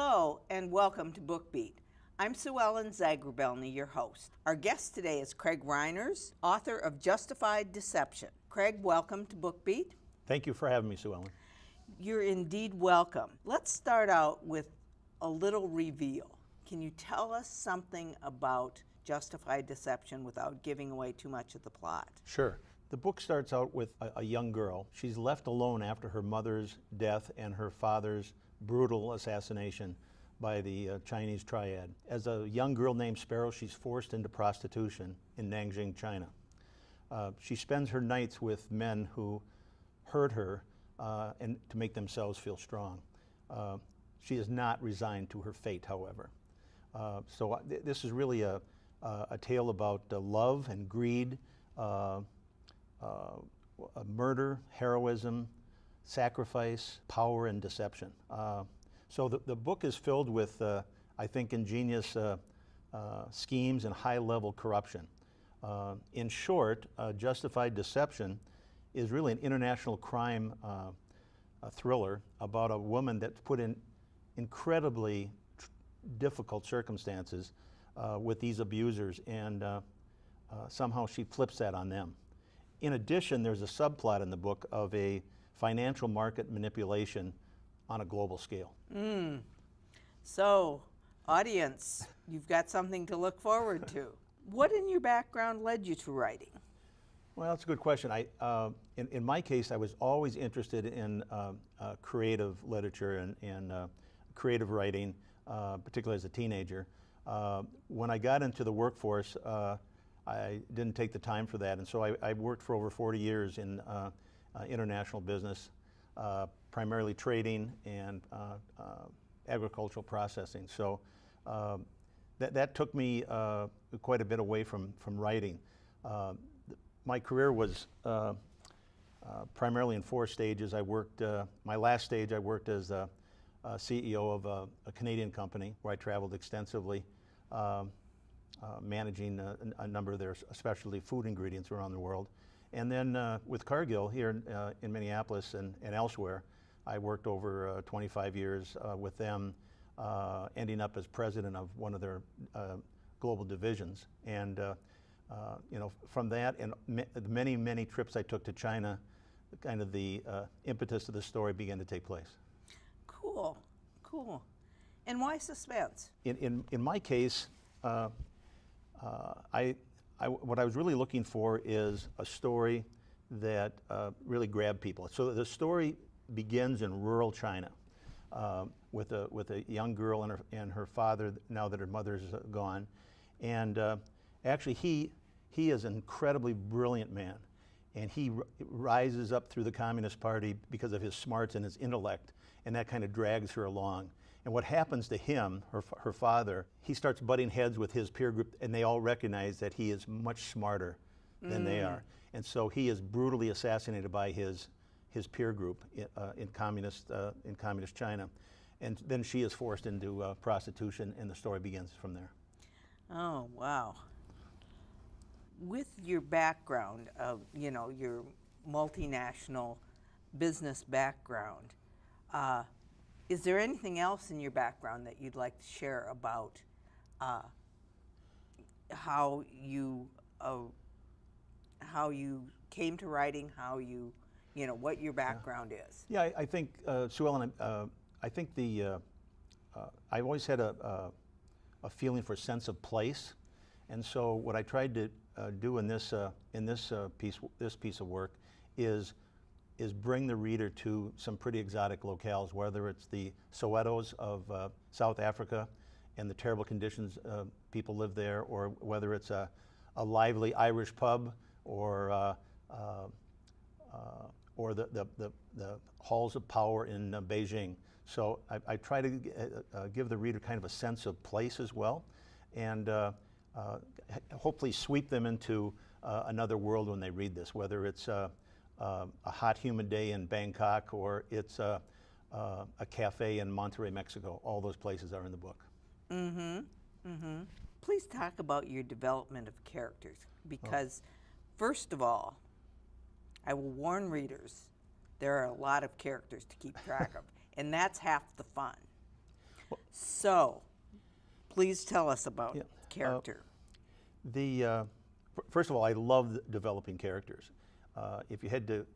Hello and welcome to BookBeat. I'm Sue Ellen Zagrabelny, your host. Our guest today is C.R.Reiners, author of Justified Deception. Craig, welcome to BookBeat. Thank you for having me, Sue Ellen. You're indeed welcome. Let's start out with a little reveal. Can you tell us something about Justified Deception without giving away too much of the plot? Sure. The book starts out with a young girl. She's left alone after her mother's death and her father's brutal assassination by the Chinese triad. As a young girl named Sparrow, she's forced into prostitution in Nanjing, China. She spends her nights with men who hurt her and to make themselves feel strong. She is not resigned to her fate, however. This is really a tale about love and greed, murder, heroism, sacrifice, power, and deception. So the book is filled with, I think, ingenious schemes and high-level corruption. In short, Justified Deception is really an international crime thriller about a woman that's put in incredibly difficult circumstances with these abusers, and somehow she flips that on them. In addition, there's a subplot in the book of a financial market manipulation on a global scale. So, audience, you've got something to look forward to. What in your background led you to writing? Well, that's a good question. In my case, I was always interested in creative literature and creative writing, particularly as a teenager. When I got into the workforce, I didn't take the time for that, and so I worked for over 40 years in international business, primarily trading and agricultural processing. So that took me quite a bit away from writing. My career was primarily in 4 stages. I worked, my last stage, I worked as a CEO of a Canadian company where I traveled extensively, managing a number of their specialty food ingredients around the world. And then with Cargill here in Minneapolis and elsewhere, I worked over 25 years with them, ending up as president of one of their global divisions. And from that and many, many trips I took to China, kind of the impetus of the story began to take place. Cool, cool. And why suspense? In my case, what I was really looking for is a story that really grabbed people. So the story begins in rural China with a young girl and her father, now that her mother's gone. And actually he is an incredibly brilliant man. And he rises up through the Communist Party because of his smarts and his intellect, and that kind of drags her along. And what happens to him, her father, he starts butting heads with his peer group, and they all recognize that he is much smarter than they are. And so he is brutally assassinated by his peer group in communist China. And then she is forced into prostitution, and the story begins from there. Oh, wow. With your background of, your multinational business background, is there anything else in your background that you'd like to share about how you came to writing, what your background is? Yeah, I think, Sue Ellen, I think I've always had a feeling for a sense of place, and so what I tried to do in this piece of work is bring the reader to some pretty exotic locales, whether it's the Sowetos of South Africa and the terrible conditions people live there, or whether it's a lively Irish pub, or the halls of power in Beijing. So I try to give the reader kind of a sense of place as well, and hopefully sweep them into another world when they read this, whether it's a hot, humid day in Bangkok, or it's a cafe in Monterrey, Mexico. All those places are in the book. Please talk about your development of characters, because first of all, I will warn readers, there are a lot of characters to keep track of, and that's half the fun. So, please tell us about Yeah, character. First of all, I love developing characters. If you had to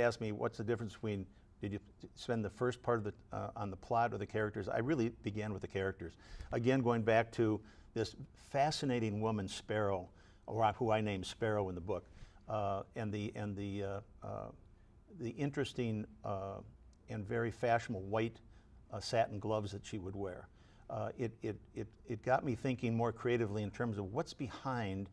ask me what's the difference between did you spend the first part of on the plot or the characters, I really began with the characters. Again, going back to this fascinating woman, Sparrow, or who I named Sparrow in the book, and the interesting and very fashionable white satin gloves that she would wear. It got me thinking more creatively in terms of what's behind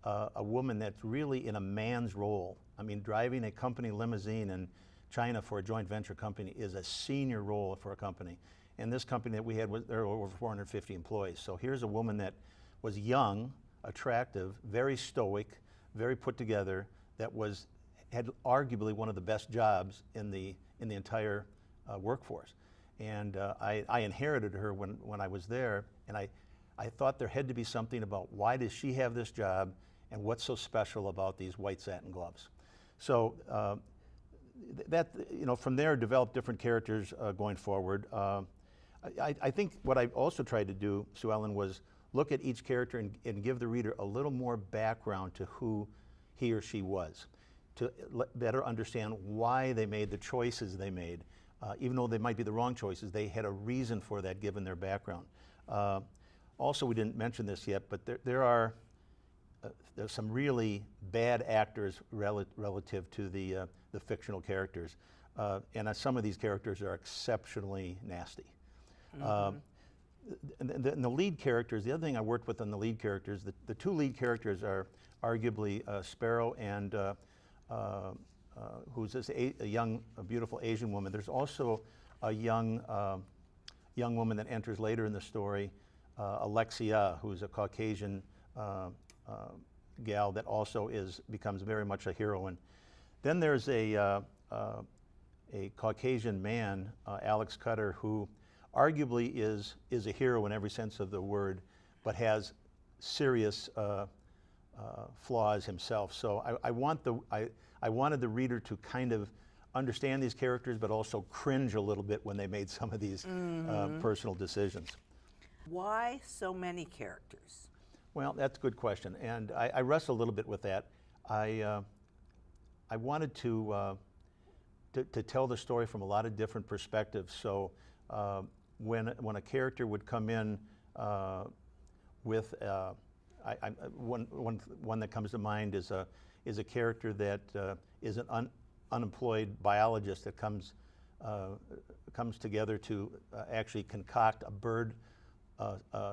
a woman that's really in a man's role. I mean, driving a company limousine in China for a joint venture company is a senior role for a company. And this company that we had, there were over 450 employees. So here's a woman that was young, attractive, very stoic, very put together, that had arguably one of the best jobs in the entire workforce. And I inherited her when I was there, and I thought there had to be something about why does she have this job and what's so special about these white satin gloves. So from there developed different characters going forward. I think what I also tried to do, Sue Ellen, was look at each character and give the reader a little more background to who he or she was, to better understand why they made the choices they made. Even though they might be the wrong choices, they had a reason for that given their background. Also, we didn't mention this yet, but there's some really bad actors relative to the fictional characters. And some of these characters are exceptionally nasty. Mm-hmm. And the lead characters, the other thing I worked with on the lead characters, the two lead characters are arguably Sparrow and who's a beautiful Asian woman. There's also a young woman that enters later in the story, Alexia, who's a Caucasian gal that also becomes very much a heroine. Then there's a Caucasian man, Alex Cutter, who arguably is a hero in every sense of the word, but has serious flaws himself. So I wanted the reader to kind of understand these characters, but also cringe a little bit when they made some of these personal decisions. Why so many characters? Well, that's a good question, and I wrestled a little bit with that. I wanted to tell the story from a lot of different perspectives. So when a character would come in with one that comes to mind is a character that is an unemployed biologist that comes together to actually concoct a bird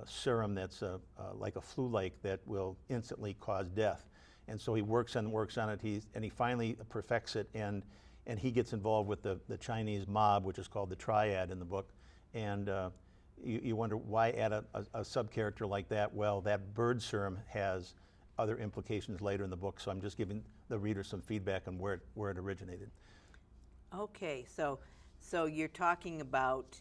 serum that's like a flu-like that will instantly cause death. And so he works on it, and he finally perfects it, and he gets involved with the Chinese mob, which is called the Triad in the book. And you wonder why add a sub-character like that? Well, that bird serum has other implications later in the book, so I'm just giving the reader some feedback on where it originated. Okay, so you're talking about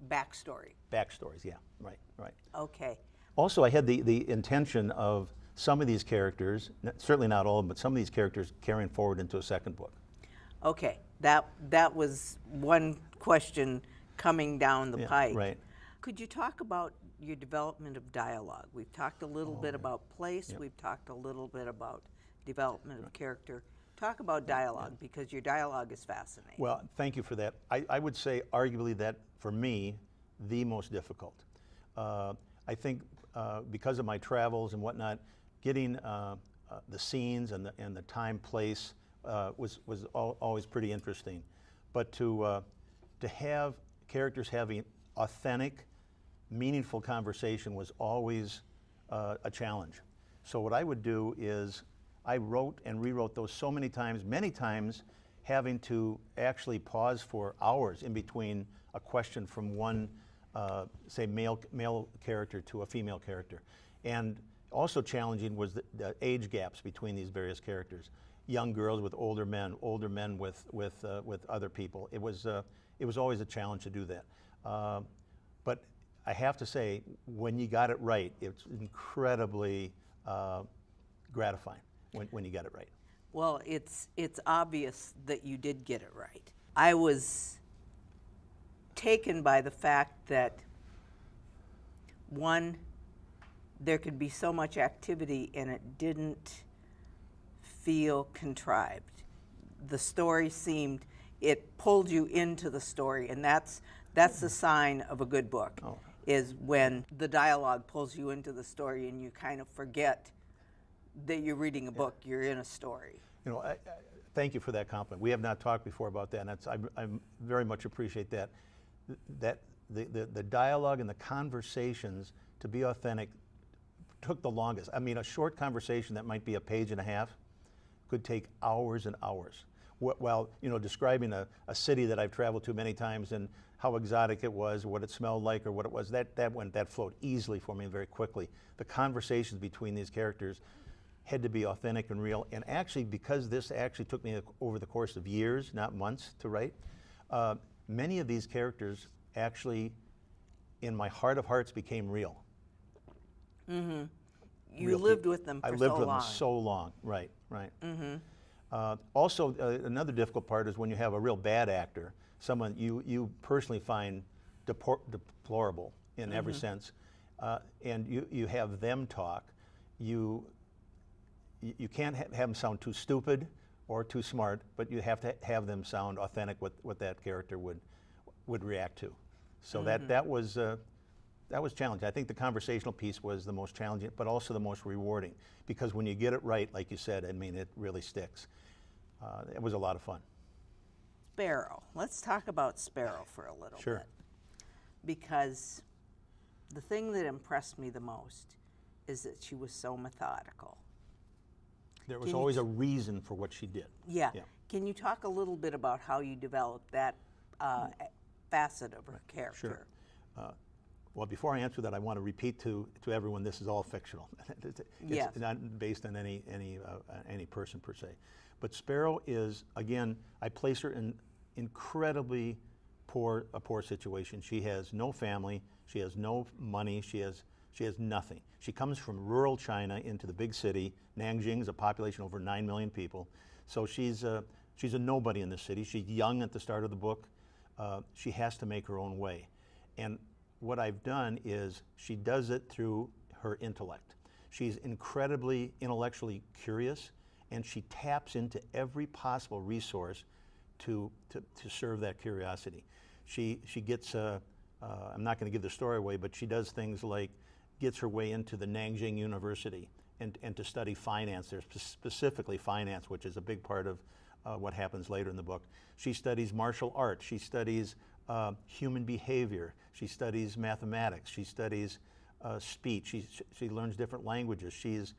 backstory. Backstories, yeah, right. Okay. Also, I had the intention of some of these characters, certainly not all of them, but some of these characters carrying forward into a second book. Okay, that was one question coming down the pike. Right. Could you talk about your development of dialogue? We've talked a little bit about place. Yep. We've talked a little bit about development of character. Talk about dialogue, because your dialogue is fascinating. Well, thank you for that. I would say arguably that, for me, the most difficult. I think because of my travels and whatnot, getting the scenes and the time, place was always pretty interesting. But to have characters having authentic, meaningful conversation was always a challenge. So what I would do is I wrote and rewrote those so many times having to actually pause for hours in between a question from one, say, male character to a female character. And also challenging was the age gaps between these various characters. Young girls with older men with other people. It was always a challenge to do that. But I have to say, when you got it right, it's incredibly gratifying when you get it right. Well, it's obvious that you did get it right. I was taken by the fact that, one, there could be so much activity and it didn't feel contrived. The story seemed, it pulled you into the story, and that's the sign of a good book, is when the dialogue pulls you into the story and you kind of forget that you're reading a book, you're in a story. You know, thank you for that compliment. We have not talked before about that, and I very much appreciate that. That the dialogue and the conversations, to be authentic, took the longest. I mean, a short conversation that might be a page and a half could take hours and hours. While, you know, describing a city that I've traveled to many times and how exotic it was, what it smelled like, or what it was, that flowed easily for me very quickly. The conversations between these characters had to be authentic and real. And actually, because this actually took me over the course of years, not months, to write, many of these characters actually, in my heart of hearts, became real. Mm-hmm. You Real lived people. with them for I so lived long. with them so long, right. Mm-hmm. Also, another difficult part is when you have a real bad actor, someone you personally find deplorable in every sense, and you have them talk. You can't have them sound too stupid or too smart, but you have to have them sound authentic, what that character would react to. So that was challenging. I think the conversational piece was the most challenging, but also the most rewarding, because when you get it right, like you said, I mean, it really sticks. It was a lot of fun. Sparrow. Let's talk about Sparrow for a little Sure. bit. Because the thing that impressed me the most is that she was so methodical. There was always a reason for what she did. Yeah. Can you talk a little bit about how you developed that facet of her character? Sure. Well, before I answer that, I want to repeat to everyone, this is all fictional. It's Yes. not based on any person per se. But Sparrow is, again, I place her in incredibly poor situation. She has no family, she has no money, she has nothing. She comes from rural China into the big city. Nanjing is a population of over 9 million people. So she's a nobody in the city. She's young at the start of the book. She has to make her own way. And what I've done is she does it through her intellect. She's incredibly intellectually curious, and she taps into every possible resource to serve that curiosity. She gets, I'm not going to give the story away, but she does things like gets her way into the Nanjing University and to study finance. There's specifically finance, which is a big part of what happens later in the book. She studies martial arts. She studies human behavior. She studies mathematics. She studies speech. She learns different languages. She's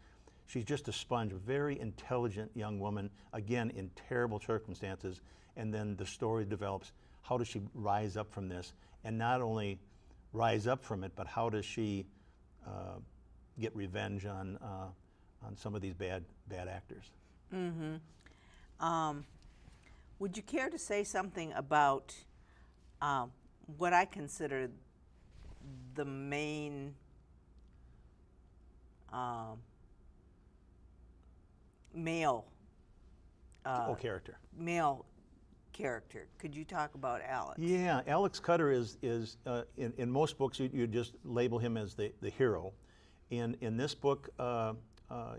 just a sponge, a very intelligent young woman, again, in terrible circumstances. And then the story develops, how does she rise up from this? And not only rise up from it, but how does she get revenge on some of these bad actors? Mm-hmm. Would you care to say something about what I consider the main male character. Male character. Could you talk about Alex? Yeah, Alex Cutter is in most books you just label him as the hero. In this book,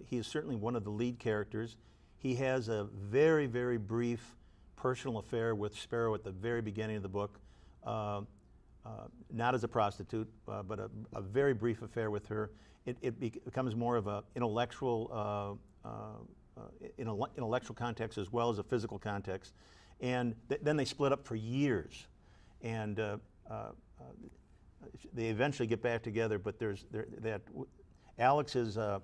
he is certainly one of the lead characters. He has a very, very brief personal affair with Sparrow at the very beginning of the book. Not as a prostitute, but a very brief affair with her. It becomes more of an intellectual context as well as a physical context. And then they split up for years. And they eventually get back together, but Alex is an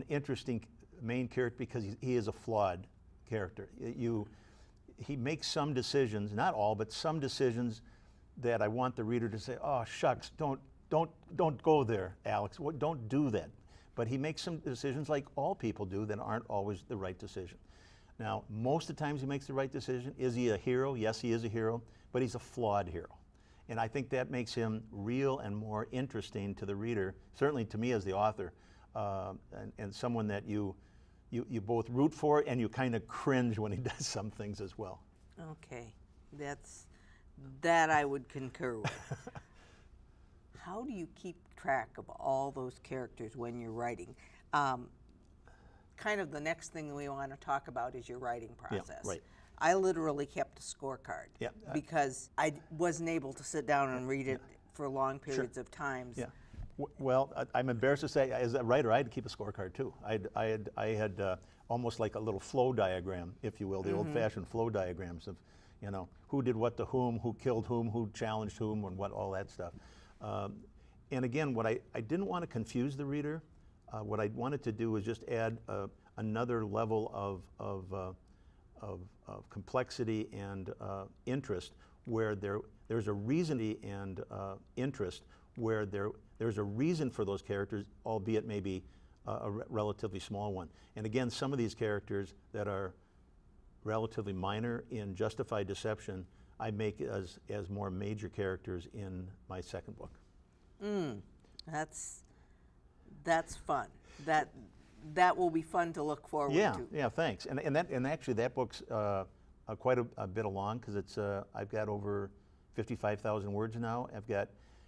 interesting main character because he is a flawed character. He makes some decisions, not all, but some decisions that I want the reader to say, "Oh shucks, don't go there, Alex. Don't do that." But he makes some decisions, like all people do, that aren't always the right decision. Now, most of the times he makes the right decision. Is he a hero? Yes, he is a hero, but he's a flawed hero. And I think that makes him real and more interesting to the reader, certainly to me as the author, and someone that you both root for and you kind of cringe when he does some things as well. Okay, That I would concur with. How do you keep track of all those characters when you're writing? Kind of the next thing we want to talk about is your writing process. Right. I literally kept a scorecard Yeah, because I wasn't able to sit down and read it for long periods of times. Yeah. Well, I'm embarrassed to say, as a writer, I had to keep a scorecard too. I had almost like a little flow diagram, if you will, the old-fashioned flow diagrams of, you know, who did what to whom, who killed whom, who challenged whom, and what all that stuff. And again, what I didn't want to confuse the reader. What I wanted to do was just add another level of complexity and interest, where there's a reason and interest, where there's a reason for those characters, albeit maybe a relatively small one. And again, some of these characters that are relatively minor in Justified Deception, I make as more major characters in my second book. That's fun. That will be fun to look forward to. Yeah, thanks. And actually that book's quite a bit along, because it's I've got over 55,000 words now.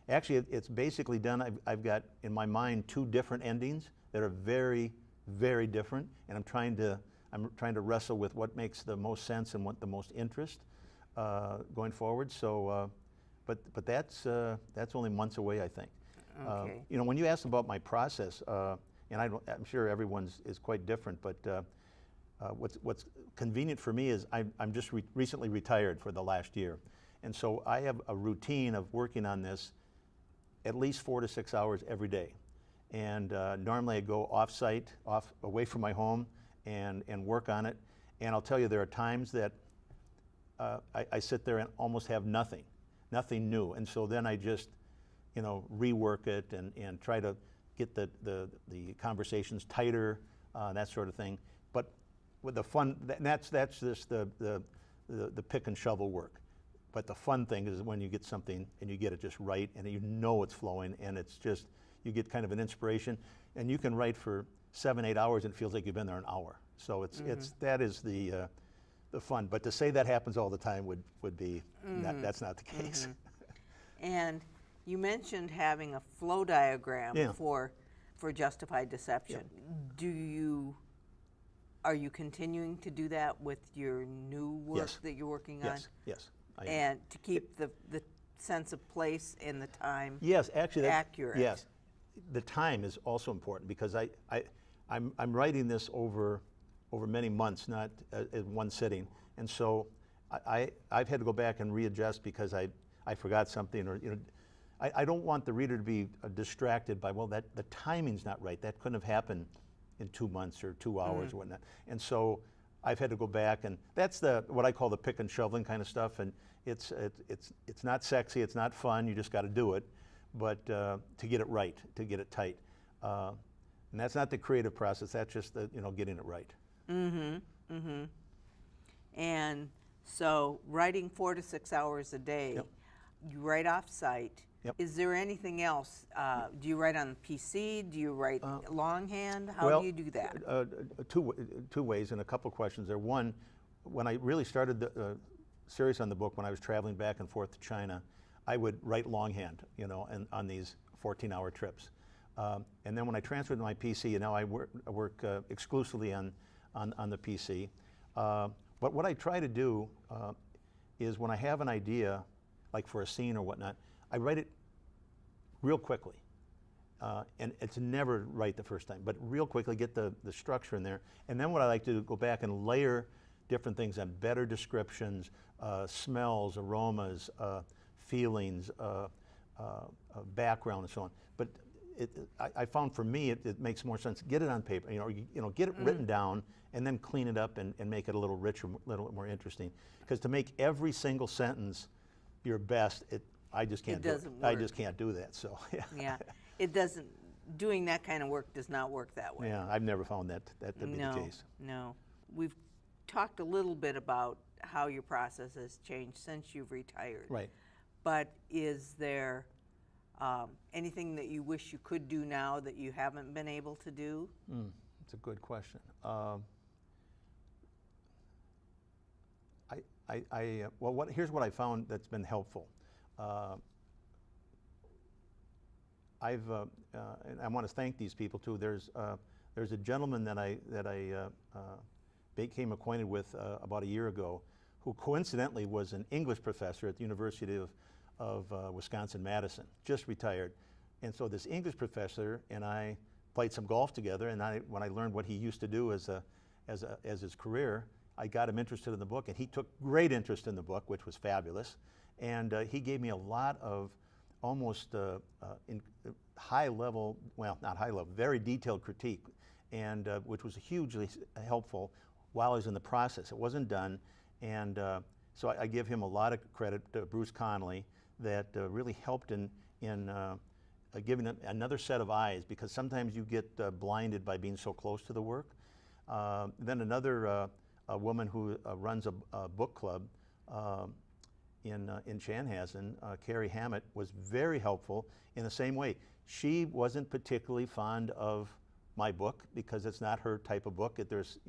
Actually it's basically done. I've got in my mind 2 different endings that are very, very different, and I'm trying to wrestle with what makes the most sense and what the most interest going forward. So, but that's only months away, I think. Okay. You know, when you asked about my process, and I'm sure everyone's is quite different, but what's convenient for me is I'm just recently retired for the last year, and so I have a routine of working on this at least 4 to 6 hours every day, and normally I go off-site, away from my home, and work on it. And I'll tell you, there are times that I sit there and almost have nothing new, and so then I just, you know, rework it and try to get the conversations tighter, that sort of thing. But with the fun, that's just the pick and shovel work. But the fun thing is when you get something and you get it just right, and you know it's flowing, and it's just, you get kind of an inspiration, and you can write for 7-8 hours and it feels like you've been there an hour. So that is the fun. But to say that happens all the time would be that's not the case. And you mentioned having a flow diagram for Justified Deception. Are you continuing to do that with your new work that you're working on? Yes. I am. And to keep the sense of place and the time actually accurate. Yes, the time is also important, because I'm writing this over many months, not in one sitting, and so I've had to go back and readjust because I forgot something, or, you know, I don't want the reader to be distracted by, well, that the timing's not right. That couldn't have happened in 2 months or 2 hours or whatnot. And so I've had to go back, and that's what I call the pick and shoveling kind of stuff. And it's not sexy, it's not fun. You just got to do it, but to get it right, to get it tight. And that's not the creative process. That's just getting it right. And so writing 4 to 6 hours a day, you write off-site. Is there anything else? Do you write on the PC? Do you write longhand? How do you do that? Two ways, and a couple questions there. One, when I really started the series on the book, when I was traveling back and forth to China, I would write longhand, and on these 14-hour trips. And then when I transferred to my PC, and now I work exclusively on the PC. But what I try to do is, when I have an idea, like for a scene or whatnot, I write it real quickly. And it's never right the first time, but real quickly get the structure in there. And then what I like to do, go back and layer different things on better descriptions, smells, aromas, feelings, background, and so on. But I found, for me, it makes more sense. Get it on paper, get it written down, and then clean it up and make it a little richer, a little more interesting. Because to make every single sentence your best, I just can't do it. I just can't do that. So yeah, it doesn't. Doing that kind of work does not work that way. Yeah, I've never found that to be the case. No, we've talked a little bit about how your process has changed since you've retired. Right. But is there anything that you wish you could do now that you haven't been able to do? That's a good question. here's what I found that's been helpful. Uh, and I want to thank these people too. There's a gentleman that I became acquainted with about a year ago, who coincidentally was an English professor at the University of Wisconsin-Madison, just retired. And so this English professor and I played some golf together, and when I learned what he used to do as his career, I got him interested in the book, and he took great interest in the book, which was fabulous. And he gave me a lot of almost high level, well, not high level, very detailed critique, and which was hugely helpful while I was in the process. It wasn't done, and so I give him a lot of credit to Bruce Connolly, that really helped in giving it another set of eyes, because sometimes you get blinded by being so close to the work. Then another a woman who runs a book club in Chanhassen, Carrie Hammett, was very helpful in the same way. She wasn't particularly fond of my book because it's not her type of book. There's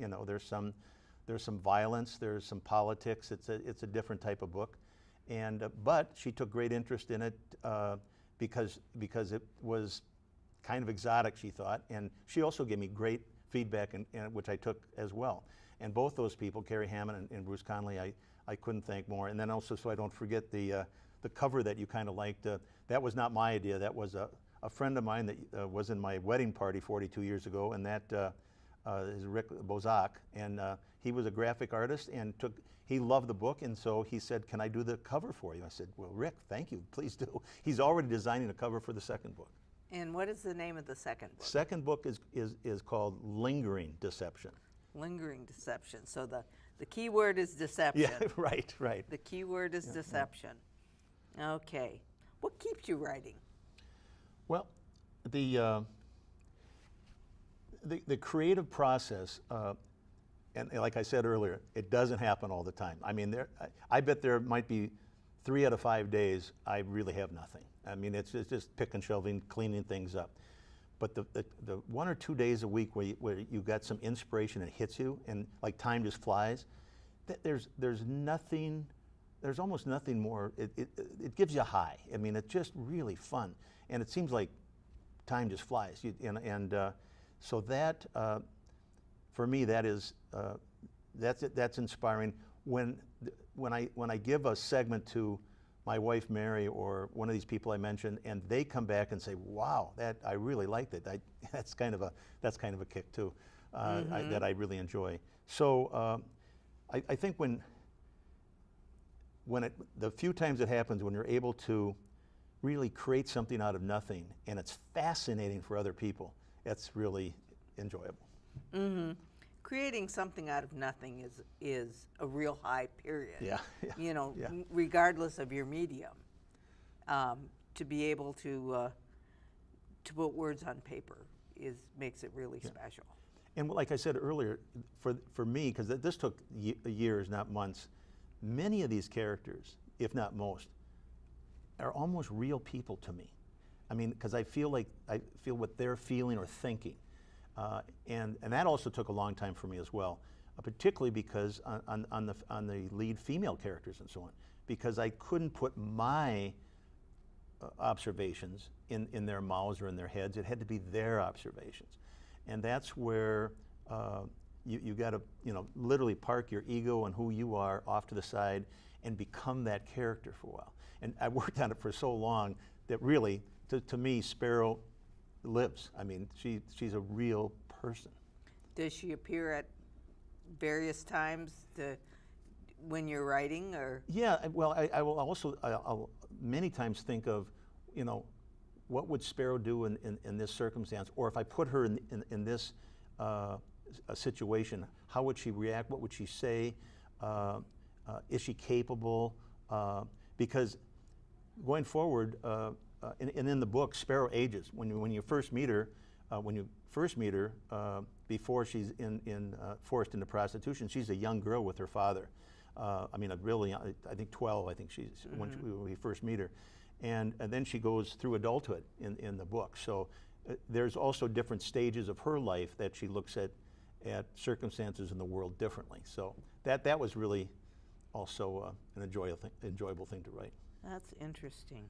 some violence, there's some politics. It's a different type of book, and but she took great interest in it because it was kind of exotic, she thought, and she also gave me great feedback, and which I took as well. And both those people, Carrie Hammond and Bruce Connolly, I couldn't thank more. And then also, so I don't forget the cover that you kind of liked. That was not my idea. That was a friend of mine that was in my wedding party 42 years ago, and that is Rick Bozak. And he was a graphic artist, and he loved the book, and so he said, "Can I do the cover for you?" I said, "Well, Rick, thank you, please do." He's already designing a cover for the second book. And what is the name of the second book? Second book is called Lingering Deception. Lingering Deception. So the key word is deception. Yeah, right. The key word is deception. Yeah. Okay. What keeps you writing? Well, the creative process, and like I said earlier, it doesn't happen all the time. I mean, I bet there might be 3 out of 5 days I really have nothing. I mean, it's just pick and shelving, cleaning things up. But the 1 or 2 days a week where you got some inspiration and it hits you, and like time just flies, there's almost nothing more. It gives you a high. I mean, it's just really fun, and it seems like time just flies. So that for me, that's inspiring. When I give a segment to my wife Mary or one of these people I mentioned, and they come back and say, "Wow, I really liked it." That's kind of a kick too, that I really enjoy. So I think the few times it happens, when you're able to really create something out of nothing, and it's fascinating for other people, that's really enjoyable. Mm-hmm. Creating something out of nothing is a real high, period. Yeah. Regardless of your medium, to be able to put words on paper makes it really special. And like I said earlier, for me, because this took years, not months, many of these characters, if not most, are almost real people to me. I mean, because I feel what they're feeling or thinking. And that also took a long time for me as well, particularly because on the lead female characters and so on, because I couldn't put my observations in their mouths or in their heads. It had to be their observations, and that's where you got to literally park your ego and who you are off to the side and become that character for a while. And I worked on it for so long that really, to me, Sparrow lives. I mean, she's a real person. Does she appear at various times when you're writing, or? Yeah, well, I will also I'll many times think of, what would Sparrow do in this circumstance, or if I put her in this a situation, how would she react? What would she say? Is she capable? Because going forward. And in the book, Sparrow ages. When you first meet her, before she's forced into prostitution, she's a young girl with her father. I think 12. I think she's when we first meet her, and then she goes through adulthood in the book. So there's also different stages of her life that she looks at circumstances in the world differently. So that was really also an enjoyable thing to write. That's interesting.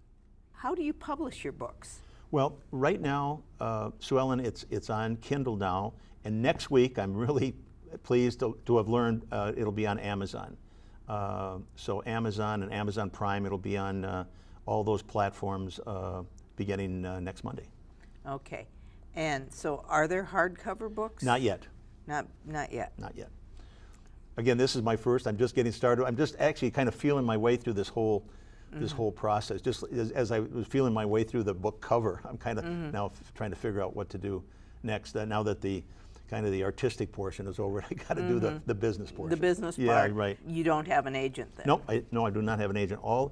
How do you publish your books? Well, right now, Sue Ellen, it's on Kindle now, and next week I'm really pleased to have learned it'll be on Amazon. So Amazon and Amazon Prime, it'll be on all those platforms beginning next Monday. Okay. And so are there hardcover books? Not yet. Not yet. Not yet. Again, this is my first. I'm just getting started. I'm just actually kind of feeling my way through this whole process. Just as I was feeling my way through the book cover, I'm kind of now trying to figure out what to do next. Now that the kind of the artistic portion is over, I got to do the business portion. The business part. Yeah, right. You don't have an agent then? No, I do not have an agent. All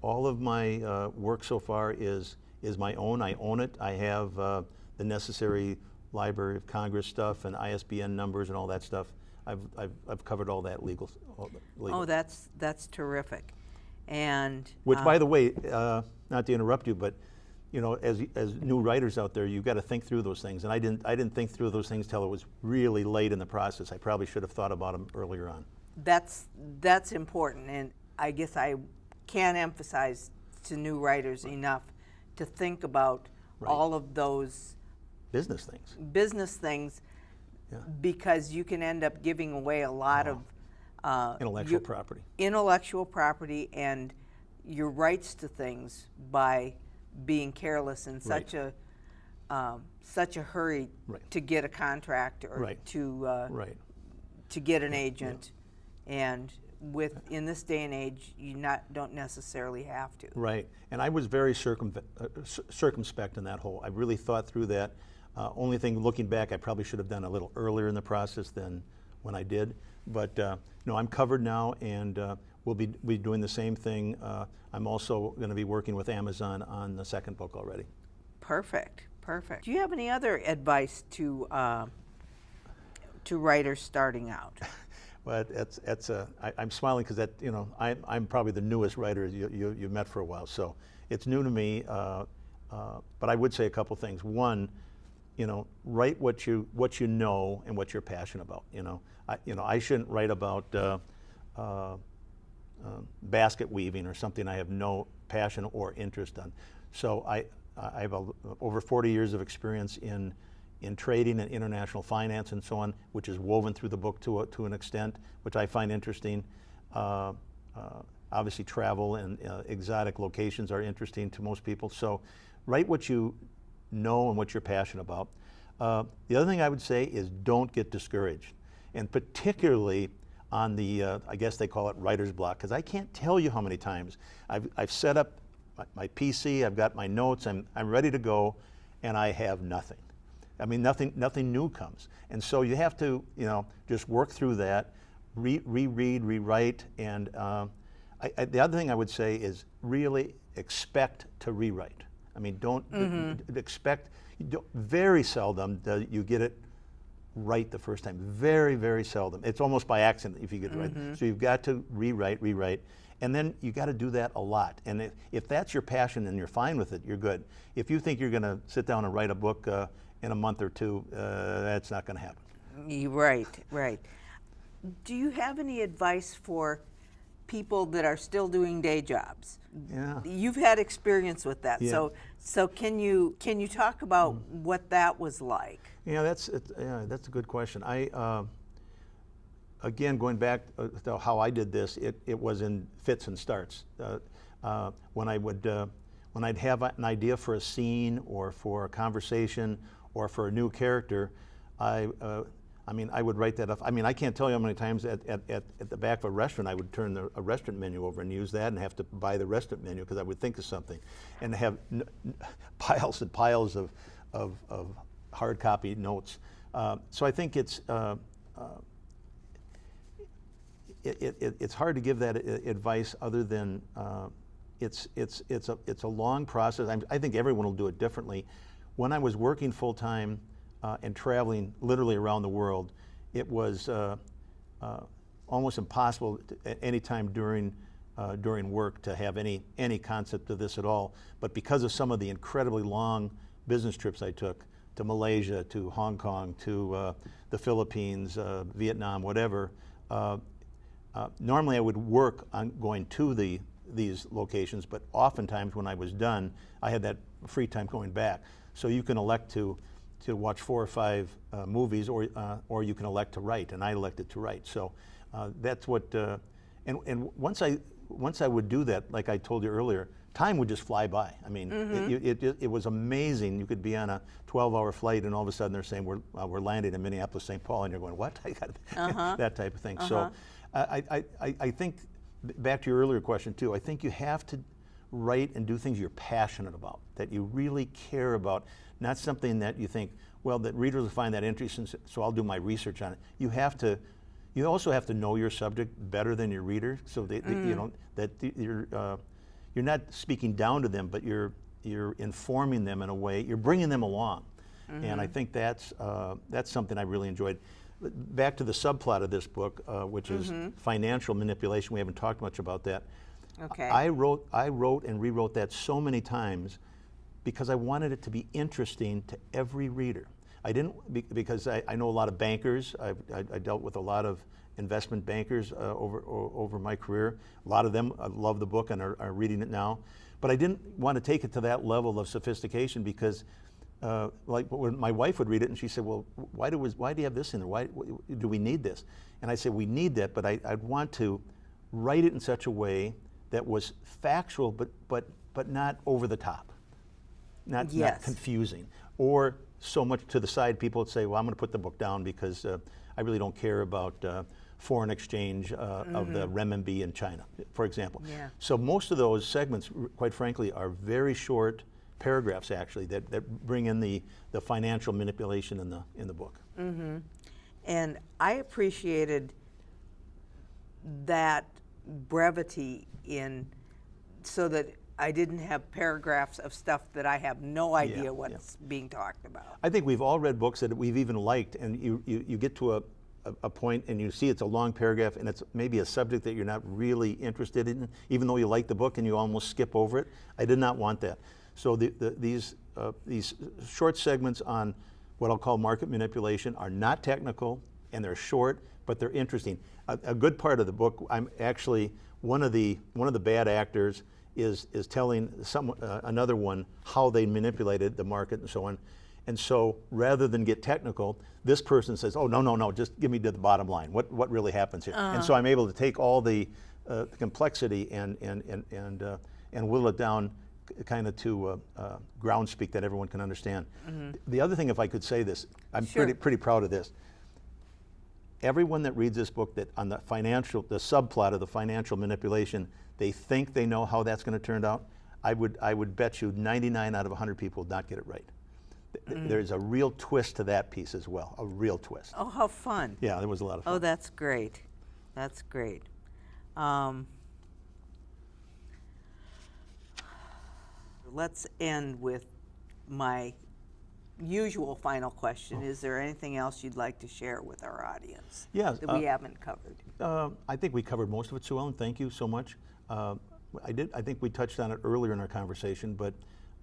of my work so far is my own. I own it. I have the necessary Library of Congress stuff and ISBN numbers and all that stuff. I've covered all that legal. Oh, that's terrific. And which, by the way, not to interrupt you, but you know, as new writers out there, you've got to think through those things. And I didn't think through those things till it was really late in the process. I probably should have thought about them earlier on. That's important, and I guess I can't emphasize to new writers enough to think about all of those business things. Yeah. Because you can end up giving away a lot of intellectual property and your rights to things by being careless in such a hurry to get a contract or to get an agent. And in this day and age, you don't necessarily have to. Right, and I was very circumspect in that whole. I really thought through that. Only thing, looking back, I probably should have done a little earlier in the process than when I did. But no, I'm covered now, and we'll be doing the same thing. I'm also going to be working with Amazon on the second book already. Perfect. Do you have any other advice to writers starting out? Well, I'm smiling because I'm probably the newest writer you've met for a while, so it's new to me. But I would say a couple things. One, write what you know and what you're passionate about. I shouldn't write about basket weaving or something I have no passion or interest in. So I have over 40 years of experience in trading and international finance and so on, which is woven through the book to an extent, which I find interesting. Obviously, travel and exotic locations are interesting to most people. So write what you know and what you're passionate about. The other thing I would say is don't get discouraged, and particularly on the, I guess they call it writer's block, because I can't tell you how many times I've set up my PC, I've got my notes, I'm ready to go, and I have nothing. I mean, nothing new comes. And so you have to, just work through that, reread, rewrite, and the other thing I would say is really expect to rewrite. I mean, don't expect, very seldom do you get it right the first time. Very, very seldom. It's almost by accident if you get it right. So you've got to rewrite, and then you got to do that a lot. And if that's your passion and you're fine with it, you're good. If you think you're going to sit down and write a book in a month or two, that's not going to happen. Right. Do you have any advice for people that are still doing day jobs? Yeah. You've had experience with that. Yeah. So can you talk about what that was like? Yeah, that's a good question. Again, going back to how I did this, it was in fits and starts. When I'd have an idea for a scene or for a conversation or for a new character, I would write that up. I mean, I can't tell you how many times at the back of a restaurant I would turn a restaurant menu over and use that and have to buy the restaurant menu because I would think of something, and have piles and piles of hard copy notes. So I think it's hard to give that advice other than it's a long process. I think everyone will do it differently. When I was working full time and traveling literally around the world, it was almost impossible at any time during work to have any concept of this at all. But because of some of the incredibly long business trips I took to Malaysia, to Hong Kong, to the Philippines, Vietnam, whatever, normally I would work on going to these locations, but oftentimes when I was done, I had that free time going back. So you can elect to watch 4 or 5 movies, or you can elect to write, and I elected to write. So that's what, and once I would do that, like I told you earlier, time would just fly by. I mean, it was amazing. You could be on a 12-hour flight, and all of a sudden they're saying we're landing in Minneapolis, St. Paul, and you're going, what? I got that type of thing. So I think, back to your earlier question too, I think you have to write and do things you're passionate about, that you really care about, not something that you think, well, that readers will find that interesting, so I'll do my research on it. You also have to know your subject better than your reader, so that you know that you're not speaking down to them, but you're informing them in a way, you're bringing them along, and I think that's something I really enjoyed. Back to the subplot of this book, which is financial manipulation. We haven't talked much about that. Okay. I wrote and rewrote that so many times because I wanted it to be interesting to every reader. I didn't, because I know a lot of bankers. I dealt with a lot of investment bankers over my career. A lot of them love the book and are reading it now. But I didn't want to take it to that level of sophistication because like when my wife would read it and she said, well, why do you have this in there? Why do we need this? And I said, we need that, but I'd want to write it in such a way that was factual, but not over the top, not confusing, or so much to the side. People would say, well, I'm going to put the book down because I really don't care about foreign exchange of the renminbi in China, for example. Yeah. So most of those segments, quite frankly, are very short paragraphs actually that bring in the financial manipulation in the book. And I appreciated that brevity so that I didn't have paragraphs of stuff that I have no idea what's being talked about. I think we've all read books that we've even liked, and you get to a point and you see it's a long paragraph and it's maybe a subject that you're not really interested in, even though you like the book, and you almost skip over it. I did not want that. So these short segments on what I'll call market manipulation are not technical, and they're short, but they're interesting. A good part of the book, I'm actually one of the bad actors is telling another one how they manipulated the market and so on. And so rather than get technical, this person says, oh, no, just give me to the bottom line. What really happens here? And so I'm able to take all the complexity and whittle it down kind of to ground speak that everyone can understand. The other thing, if I could say this, I'm pretty proud of this. Everyone that reads this book, that on the subplot of the financial manipulation, they think they know how that's going to turn out. I would bet you 99 out of 100 people would not get it right. There's a real twist to that piece as well, a real twist. Oh, how fun. Yeah, there was a lot of fun. Oh, that's great. That's great. Let's end with my usual final question. Is there anything else you'd like to share with our audience that we haven't covered? I think we covered most of it, Sue Ellen. Thank you so much. I think we touched on it earlier in our conversation, but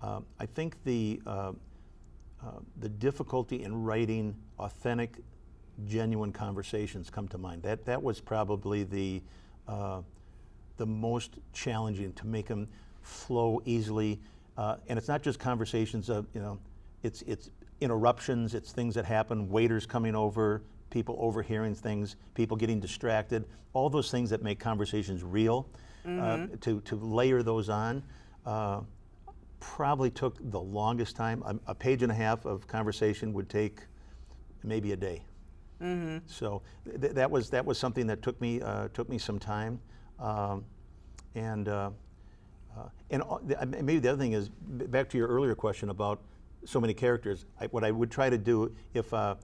I think the difficulty in writing authentic, genuine conversations come to mind. That was probably the most challenging, to make them flow easily. And it's not just conversations of, it's interruptions, it's things that happen, waiters coming over, people overhearing things, people getting distracted, all those things that make conversations real. To layer those on probably took the longest time. A page and a half of conversation would take maybe a day. So that was something that took me some time. And maybe the other thing is, back to your earlier question about so many characters, what I would try to do if I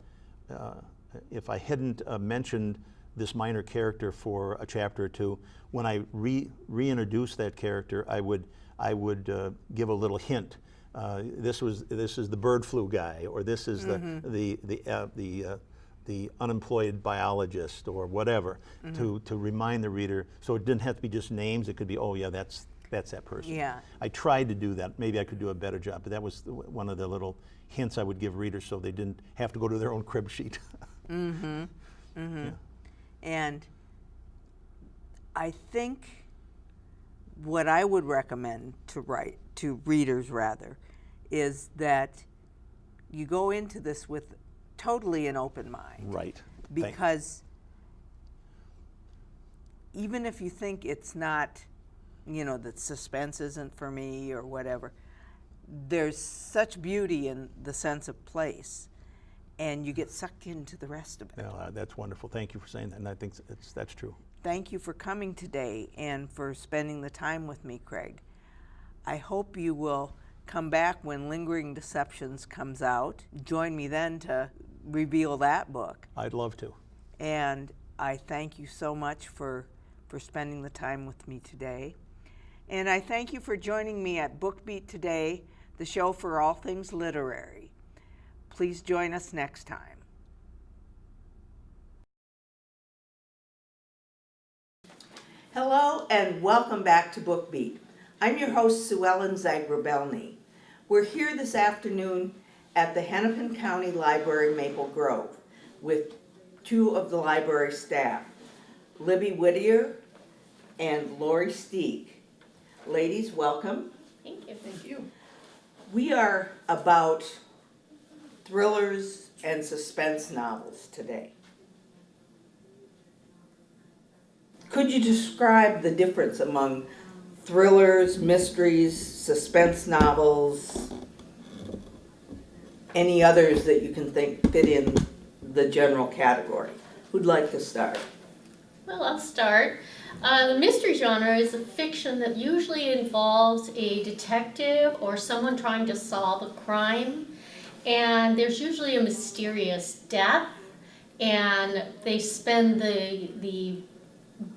hadn't mentioned this minor character for a chapter or two, when I reintroduce that character, I would give a little hint. This is the bird flu guy, or this is the unemployed biologist, or whatever, to remind the reader. So it didn't have to be just names. It could be, oh yeah, that's that person. Yeah. I tried to do that. Maybe I could do a better job, but that was one of the little hints I would give readers, so they didn't have to go to their own crib sheet. Yeah. And I think what I would recommend to readers rather, is that you go into this with totally an open mind. Right. Because even if you think it's not, that suspense isn't for me or whatever, there's such beauty in the sense of place, and you get sucked into the rest of it. Yeah, that's wonderful. Thank you for saying that, and I think that's true. Thank you for coming today and for spending the time with me, Craig. I hope you will come back when Lingering Deceptions comes out. Join me then to reveal that book. I'd love to. And I thank you so much for spending the time with me today. And I thank you for joining me at BookBeat today, the show for all things literary. Please join us next time. Hello and welcome back to BookBeat. I'm your host, Sue Ellen Zagrabelny. We're here this afternoon at the Hennepin County Library, Maple Grove, with two of the library staff, Libby Whittier and Lori Steeg. Ladies, welcome. Thank you. Thank you. We are about thrillers and suspense novels today. Could you describe the difference among thrillers, mysteries, suspense novels, any others that you can think fit in the general category? Who'd like to start? Well, I'll start. The mystery genre is a fiction that usually involves a detective or someone trying to solve a crime, and there's usually a mysterious death, and they spend the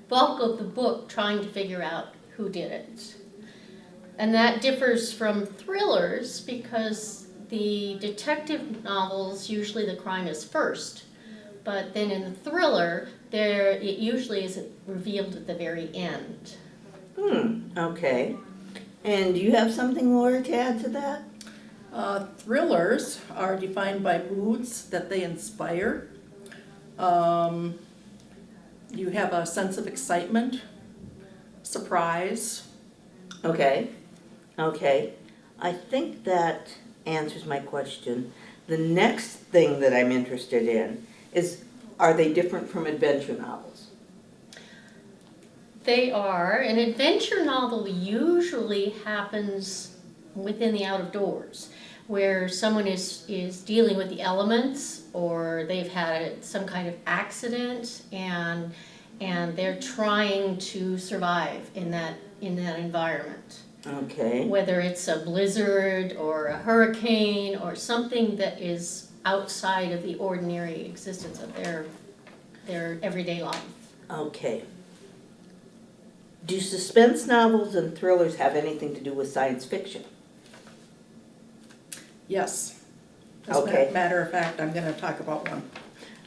bulk of the book trying to figure out who did it. And that differs from thrillers because the detective novels, usually the crime is first. But then in the thriller, it usually isn't revealed at the very end. Okay. And do you have something, Laura, to add to that? Thrillers are defined by moods that they inspire. You have a sense of excitement, surprise. Okay. Okay. I think that answers my question. The next thing that I'm interested in is, are they different from adventure novels? They are. An adventure novel usually happens within the out of doors, where someone is dealing with the elements, or they've had some kind of accident and they're trying to survive in that environment. Okay. Whether it's a blizzard or a hurricane or something that is outside of the ordinary existence of their everyday life. Okay. Do suspense novels and thrillers have anything to do with science fiction? Yes. As Okay. a matter of fact, I'm going to talk about one.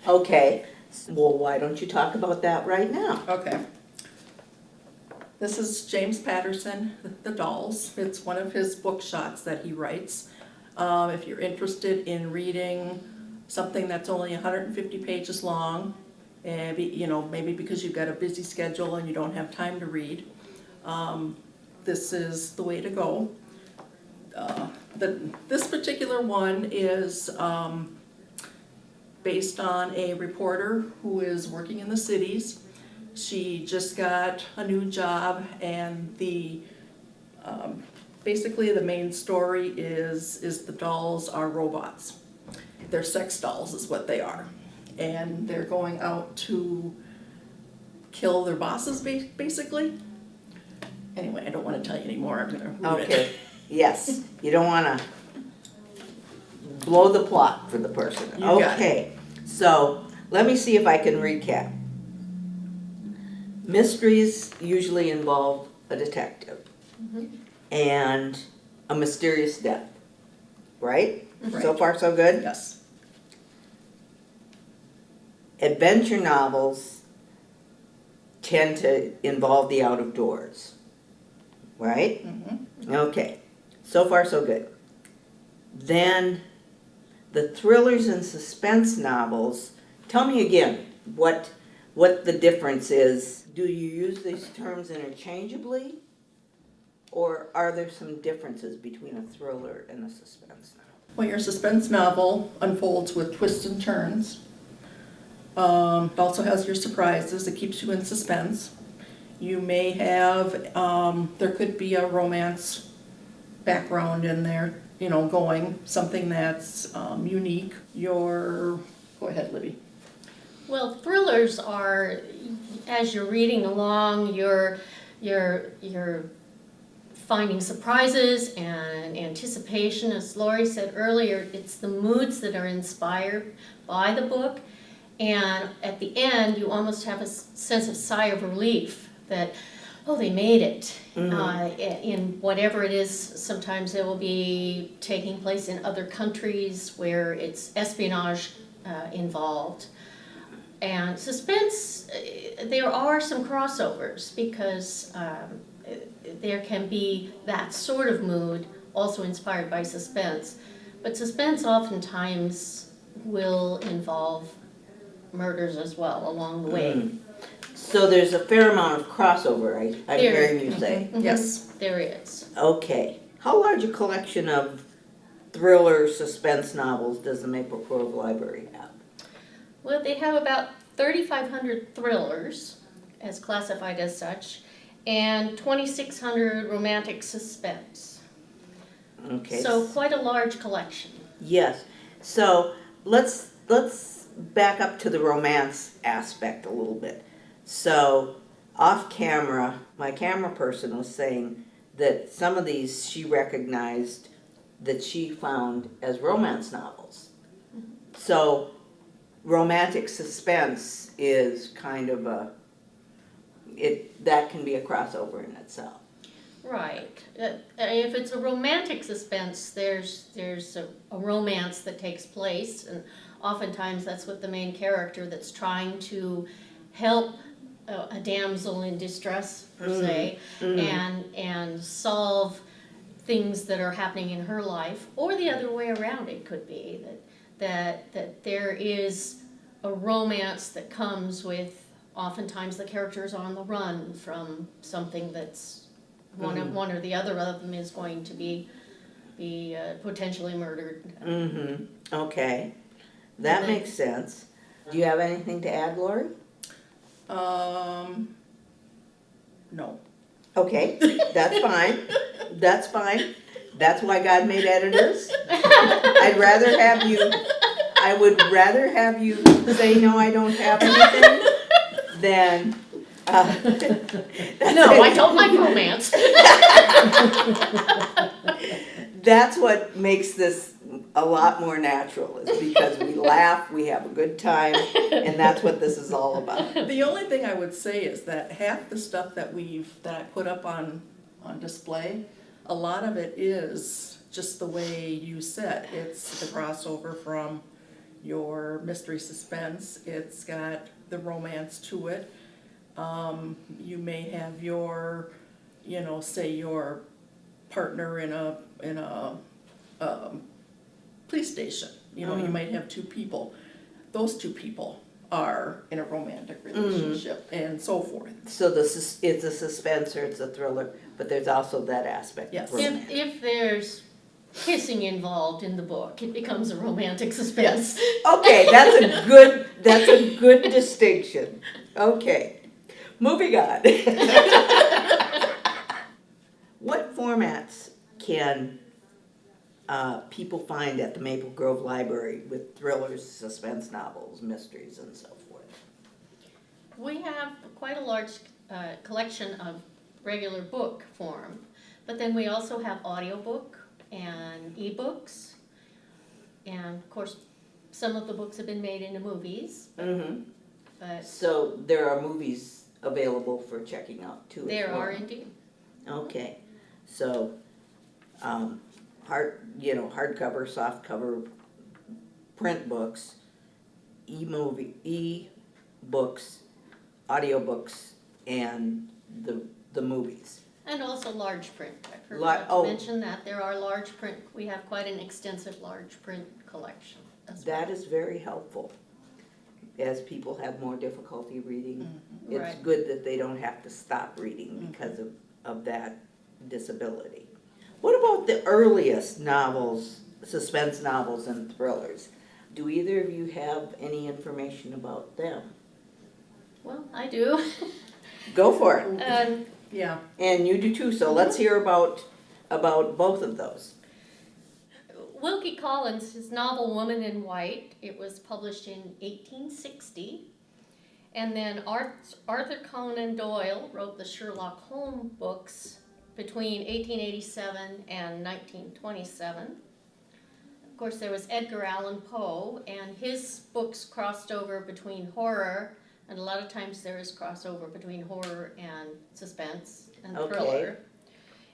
Okay. Well, why don't you talk about that right now? Okay. This is James Patterson, The Dolls. It's one of his book shots that he writes. If you're interested in reading something that's only 150 pages long, and maybe because you've got a busy schedule and you don't have time to read, this is the way to go. This particular one is based on a reporter who is working in the cities. She just got a new job, and basically the main story is the dolls are robots. They're sex dolls is what they are. And they're going out to kill their bosses, basically. Anyway, I don't want to tell you anymore. I'm going to ruin it. Okay. Yes. You don't want to blow the plot for the person. You got it. Okay. So let me see if I can recap. Mysteries usually involve a detective and a mysterious death, right? Right. So far, so good? Yes. Adventure novels tend to involve the out of doors, right? Okay. So far, so good. Then the thrillers and suspense novels, tell me again, what what the difference is. Do you use these terms interchangeably? Or are there some differences between a thriller and a suspense novel? Well, your suspense novel unfolds with twists and turns. It also has your surprises. It keeps you in suspense. You may have, there could be a romance background in there, going, something that's unique. Go ahead, Libby. Well, thrillers are, as you're reading along, you're finding surprises and anticipation. As Lori said earlier, it's the moods that are inspired by the book. And at the end, you almost have a sense of sigh of relief that, oh, they made it. In whatever it is, sometimes it will be taking place in other countries where it's espionage involved. And suspense, there are some crossovers because there can be that sort of mood also inspired by suspense. But suspense oftentimes will involve murders as well along the way. So there's a fair amount of crossover, I'm There- hearing you say. Yes. There is. Okay. How large a collection of thriller suspense novels does the Maple Grove Library have? Well, they have about 3,500 thrillers, as classified as such, and 2,600 romantic suspense. Okay. So quite a large collection. Yes. So let's back up to the romance aspect a little bit. So off camera, my camera person was saying that some of these she recognized that she found as romance novels. So romantic suspense is kind of that can be a crossover in itself. Right. If it's a romantic suspense, there's a romance that takes place, and oftentimes that's with the main character that's trying to help a damsel in distress, per se, and solve things that are happening in her life, or the other way around. It could be that there is a romance that comes with, oftentimes the character's on the run from something that's one or the other of them is going to be potentially murdered. Okay. That makes sense. Do you have anything to add, Lori? No. Okay, that's fine. That's fine. That's why God made editors. I would rather have you say, no, I don't have anything, than, No, I don't like romance. that's what makes this a lot more natural, is because we laugh, we have a good time, and that's what this is all about. The only thing I would say is that half the stuff that I put up on display, a lot of it is just the way you said. It's the crossover from your mystery suspense. It's got the romance to it. You may have your, say your partner in a police station. You might have two people. Those two people are in a romantic relationship and so forth. So it's a suspense or it's a thriller, but there's also that aspect Yes. of romance. If there's kissing involved in the book, it becomes a romantic suspense. Okay, that's a good distinction. Okay, moving on. What formats can people find at the Maple Grove Library with thrillers, suspense novels, mysteries, and so forth? We have quite a large collection of regular book form, but then we also have audiobook and ebooks, and of course some of the books have been made into movies, but So there are movies available for checking out too. there are indeed. Okay, so hardcover, softcover, print books, e-books, audiobooks, and the movies. And also large print. I Li- forgot oh. to mention that there are large print. We have quite an extensive large print collection as well. That is very helpful. as people have more difficulty reading. Mm-hmm. It's Right. good that they don't have to stop reading because of that disability. What about the earliest novels, suspense novels and thrillers? Do either of you have any information about them? Well, I do. Go for it. Yeah, And you do too, so let's hear about both of those. Wilkie Collins, his novel Woman in White, it was published in 1860. And then Arthur Conan Doyle wrote the Sherlock Holmes books between 1887 and 1927. Of course, there was Edgar Allan Poe, and his books crossed over between horror, and a lot of times there is crossover between horror and suspense and thriller.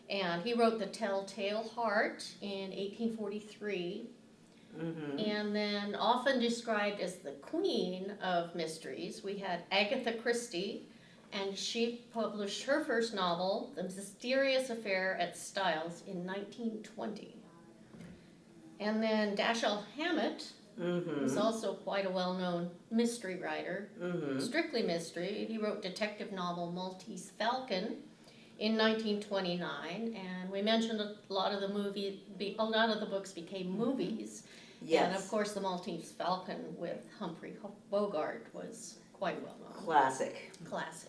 And he wrote The Telltale Heart in 1843, and then often described as the queen of mysteries, we had Agatha Christie, and she published her first novel, The Mysterious Affair at Styles, in 1920. And then Dashiell Hammett was also quite a well-known mystery writer, strictly mystery. He wrote detective novel Maltese Falcon in 1929, and we mentioned a lot of the books became movies. Yes. And of course, the Maltese Falcon with Humphrey Bogart was quite well known. Classic. Classic.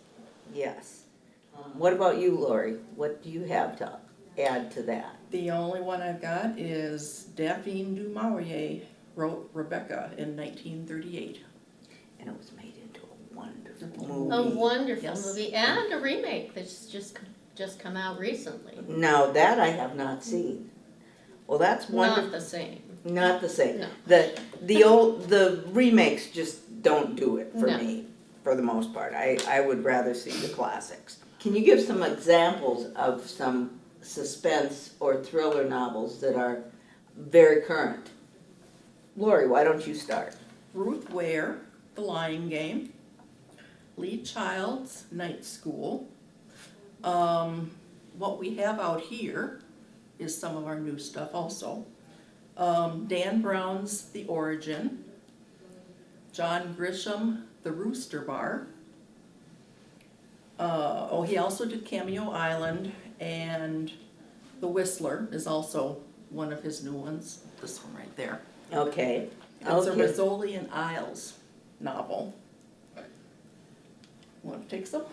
Yes. What about you, Lori? What do you have to add to that? the only one I've got is Daphne du Maurier wrote Rebecca in 1938. And it was made into a wonderful A movie. wonderful Yes. movie, and a remake that's just come out recently. No, that I have not seen. Well, that's wonderful. Not the same. Not the same. No. The remakes just don't do it for No. me, for the most part. I would rather see the classics. Can you give some examples of some suspense or thriller novels that are very current? Lori, why don't you start? Ruth Ware, The Lying Game. Lee Child's Night School. What we have out here is some of our new stuff also. Dan Brown's The Origin. John Grisham, The Rooster Bar. He also did Cameo Island, and The Whistler is also one of his new ones. This one right there. Okay. It's a Okay. Rizzoli and Isles novel. Want to take some?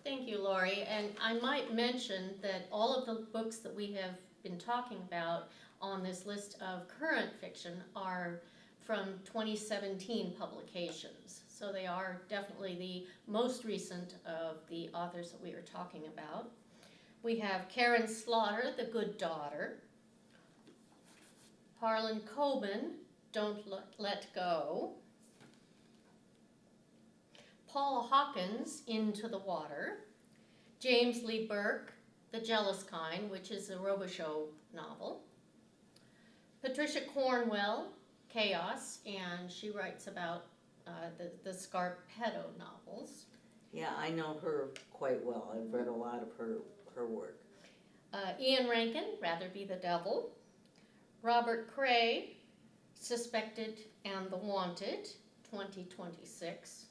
Thank you, Lori. And I might mention that all of the books that we have been talking about on this list of current fiction are from 2017 publications. So they are definitely the most recent of the authors that we are talking about. We have Karen Slaughter, The Good Daughter. Harlan Coben, Don't Let Go. Paul Hawkins, Into the Water. James Lee Burke, The Jealous Kind, which is a Robichaux novel. Patricia Cornwell, Chaos, and she writes about the Scarpetto novels. Yeah, I know her quite well. I've read a lot of her work. Ian Rankin, Rather Be the Devil. Robert Cray, Suspected and the Wanted, 2026.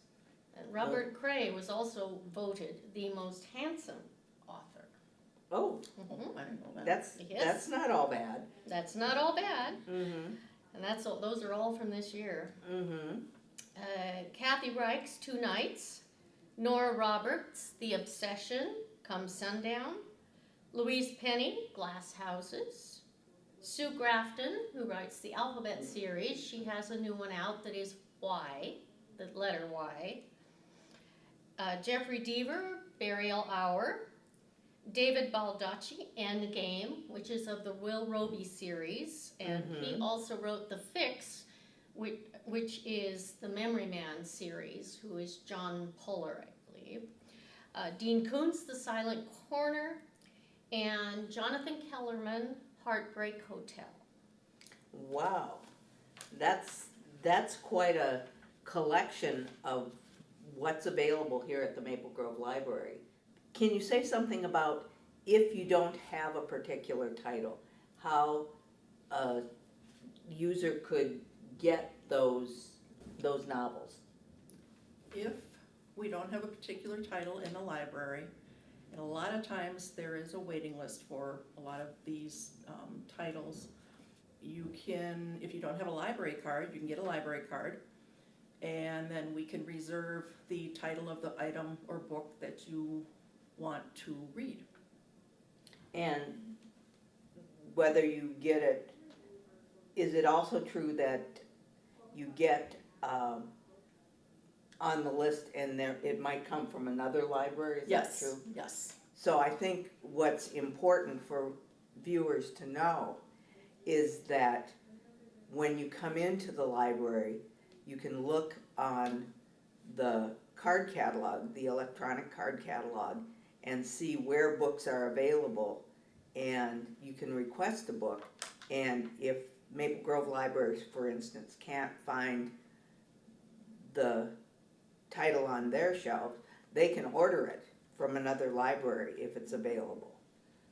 And Robert Cray was also voted the most handsome author. Oh, Mhm. I didn't know that. that's Yes. not all bad. That's not all bad, Mm-hmm. and those are all from this year. Mm-hmm. Kathy Reich's Two Nights. Nora Roberts, The Obsession, Come Sundown. Louise Penny, Glass Houses. Sue Grafton, who writes the Alphabet series, she has a new one out that is Y, the letter Y. Jeffrey Deaver, Burial Hour. David Baldacci, Endgame, which is of the Will Roby series, and he also wrote The Fix, which is the Memory Man series, who is John Puller, I believe. Dean Koontz, The Silent Corner, and Jonathan Kellerman, Heartbreak Hotel. Wow, that's quite a collection of what's available here at the Maple Grove Library. Can you say something about, if you don't have a particular title, how a user could get those novels? if we don't have a particular title in the library, and a lot of times there is a waiting list for a lot of these titles, you can, if you don't have a library card, you can get a library card, and then we can reserve the title of the item or book that you want to read. And whether you get it, is it also true that you get on the list and there, it might come from another library, is that true? Yes. So I think what's important for viewers to know is that when you come into the library, you can look on the card catalog, the electronic card catalog, and see where books are available, and you can request a book. And if Maple Grove Libraries, for instance, can't find the title on their shelf, they can order it from another library if it's available.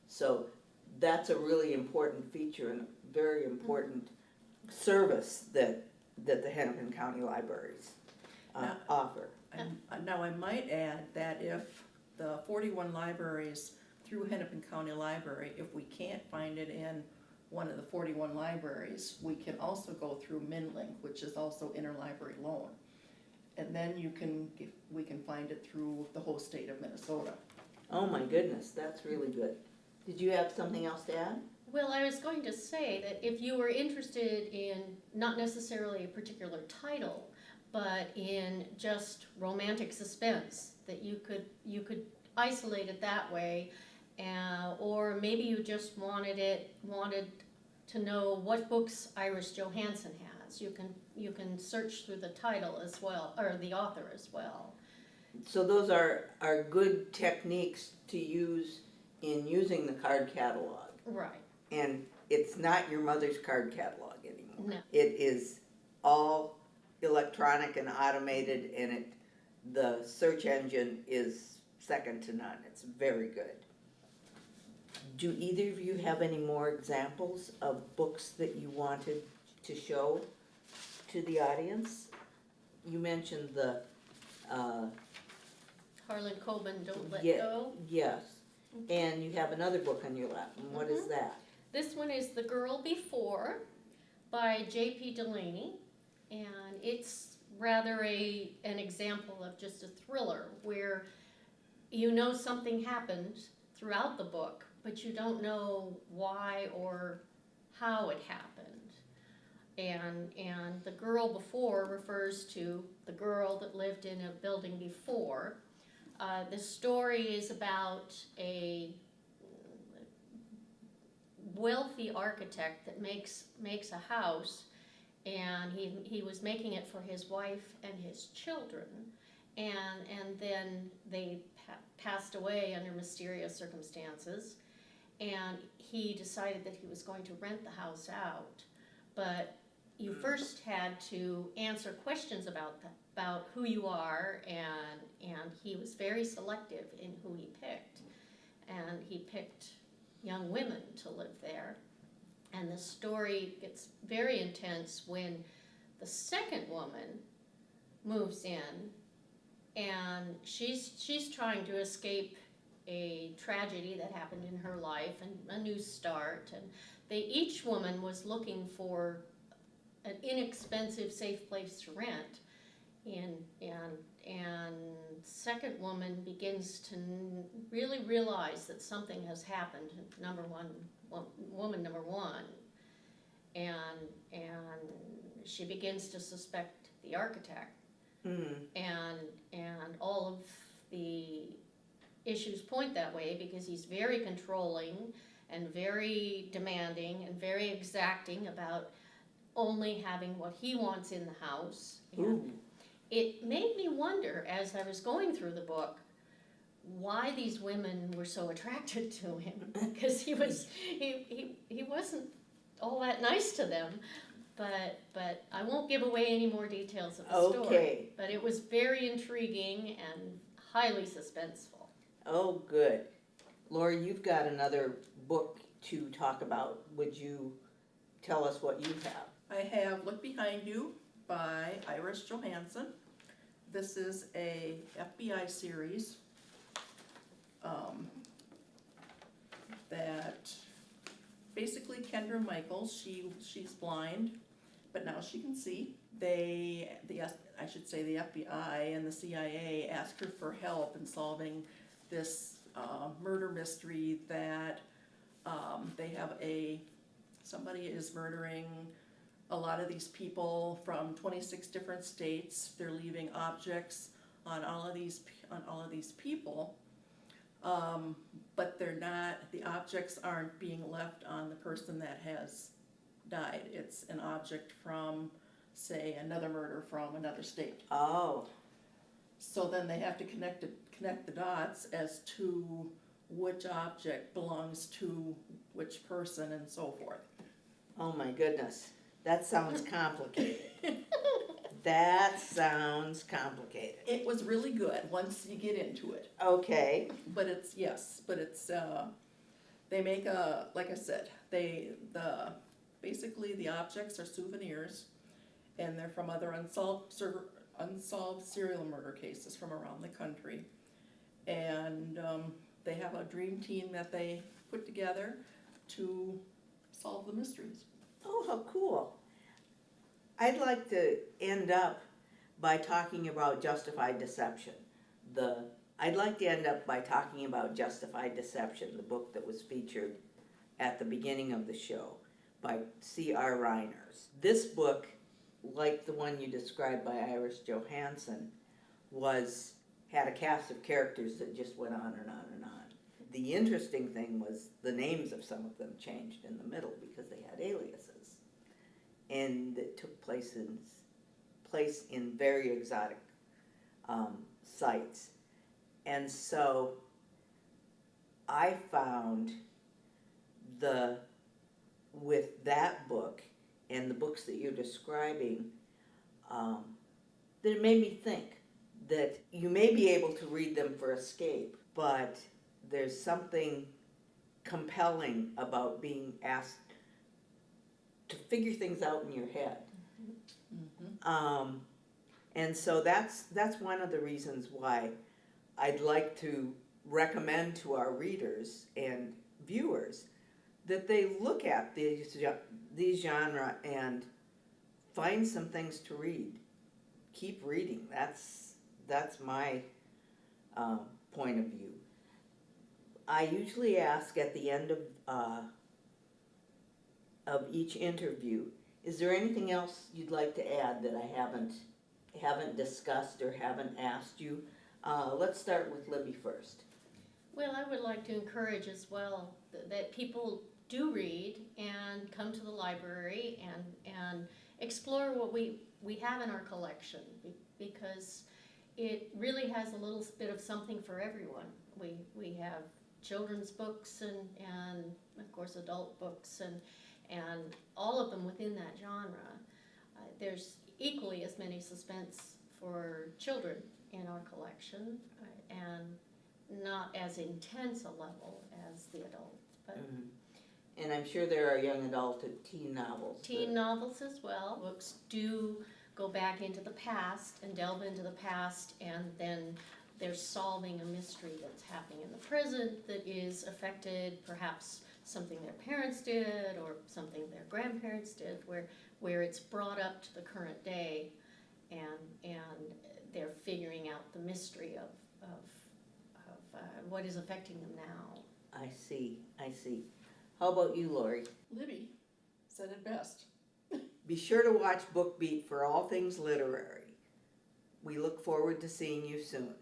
So that's a really important feature and very important service that the Hennepin County Libraries offer. Now I might add that if the 41 libraries through Hennepin County Library, if we can't find it in one of the 41 libraries, we can also go through MinLink, which is also interlibrary loan. And then we can find it through the whole state of Minnesota. Oh my goodness, that's really good. Did you have something else to add? Well, I was going to say that if you were interested in not necessarily a particular title, but in just romantic suspense, that you could isolate it that way, or maybe you just wanted to know what books Iris Johansen has. You can search through the title as well, or the author as well. So those are good techniques to use in using the card catalog. Right. And it's not your mother's card catalog anymore. No. It is all electronic and automated, and the search engine is second to none. It's very good. Do either of you have any more examples of books that you wanted to show to the audience? You mentioned the Harlan Coben, Don't Let Ye- Go. Yes, and you have another book on your lap, and what is that? This one is The Girl Before by J.P. Delaney, and it's rather an example of just a thriller where you know something happened throughout the book, but you don't know why or how it happened. And The Girl Before refers to the girl that lived in a building before. The story is about a wealthy architect that makes a house, and he was making it for his wife and his children, and then they passed away under mysterious circumstances, and he decided that he was going to rent the house out, but you first had to answer questions about who you are, and he was very selective in who he picked, and he picked young women to live there. And the story gets very intense when the second woman moves in, and she's trying to escape a tragedy that happened in her life and a new start, and each woman was looking for an inexpensive, safe place to rent. And second woman begins to really realize that something has happened. Woman number one, and she begins to suspect the architect, and all of the issues point that way because he's very controlling and very demanding and very exacting about only having what he wants in the house. And it made me wonder, as I was going through the book, why these women were so attracted to him, because he wasn't all that nice to them. But I won't give away any more details of the story. Okay. But it was very intriguing and highly suspenseful. Oh, good. Lori, you've got another book to talk about. Would you tell us what you have? I have Look Behind You by Iris Johansen. This is a FBI series that basically Kendra Michaels, she's blind, but now she can see. The FBI and the CIA asked her for help in solving this murder mystery that they have somebody is murdering a lot of these people from 26 different states. They're leaving objects on all of these people, but the objects aren't being left on the person that has died. It's an object from, say, another murder from another state. Oh, So then they have to connect the dots as to which object belongs to which person and so forth. oh my goodness. That sounds complicated. That sounds complicated. It was really good once you get into it. Okay. But it's, they make like I said, basically the objects are souvenirs, and they're from other unsolved serial murder cases from around the country. And they have a dream team that they put together to solve the mysteries. Oh, how cool. I'd like to end up by talking about Justified Deception. I'd like to end up by talking about Justified Deception, the book that was featured at the beginning of the show by C.R.Reiners. This book, like the one you described by Iris Johansson, had a cast of characters that just went on and on and on. The interesting thing was the names of some of them changed in the middle because they had aliases. And it took place in very exotic sites. And so I found with that book and the books that you're describing, that it made me think that you may be able to read them for escape, but there's something compelling about being asked to figure things out in your head. Mm-hmm. And so that's one of the reasons why I'd like to recommend to our readers and viewers that they look at these genre and find some things to read. Keep reading. That's my point of view. I usually ask at the end of each interview, is there anything else you'd like to add that I haven't discussed or haven't asked you? Let's start with Libby first. Well, I would like to encourage as well that people do read and come to the library and explore what we have in our collection, because it really has a little bit of something for everyone. We have children's books and of course adult books and all of them within that genre. There's equally as many suspense for children in our collection, and not as intense a level as the adult. But And I'm sure there are young adult and teen novels. Teen novels as well. Books do go back into the past and delve into the past, and then they're solving a mystery that's happening in the present that is affected perhaps something their parents did or something their grandparents did, where it's brought up to the current day, and they're figuring out the mystery of what is affecting them now. I see. How about you, Lori? Libby said it best. Be sure to watch BookBeat for all things literary. We look forward to seeing you soon.